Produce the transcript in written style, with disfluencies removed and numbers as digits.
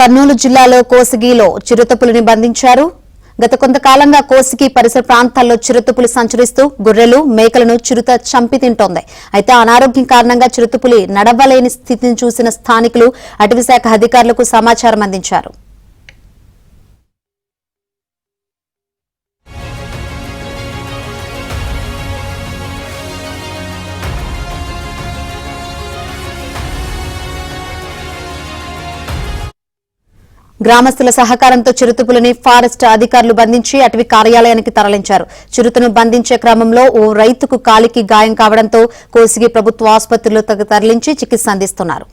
కర్నూలు జిల్లాలో కోసిగిలో చిరుతపులిని బంధించారు. గత కొంతకాలంగా కోసిగి పరిసర ప్రాంతాల్లో చిరుతపులి సంచరిస్తూ గొర్రెలు, మేకలను చిరుత చంపి తింటోంది. అయితే అనారోగ్యం కారణంగా చిరుతపులి నడవలేని స్థితిని చూసిన స్థానికులు అటవీశాఖ అధికారులకు సమాచారం అందించారు. గ్రామస్తుల సహకారంతో చిరుతపులిని ఫారెస్ట్ అధికారులు బంధించి అటవీ కార్యాలయానికి తరలించారు. చిరుతను బంధించే క్రమంలో ఓ రైతుకు కాలికి గాయం కావడంతో కోసిగి ప్రభుత్వ ఆసుపత్రిలో తరలించి చికిత్స అందిస్తున్నారు.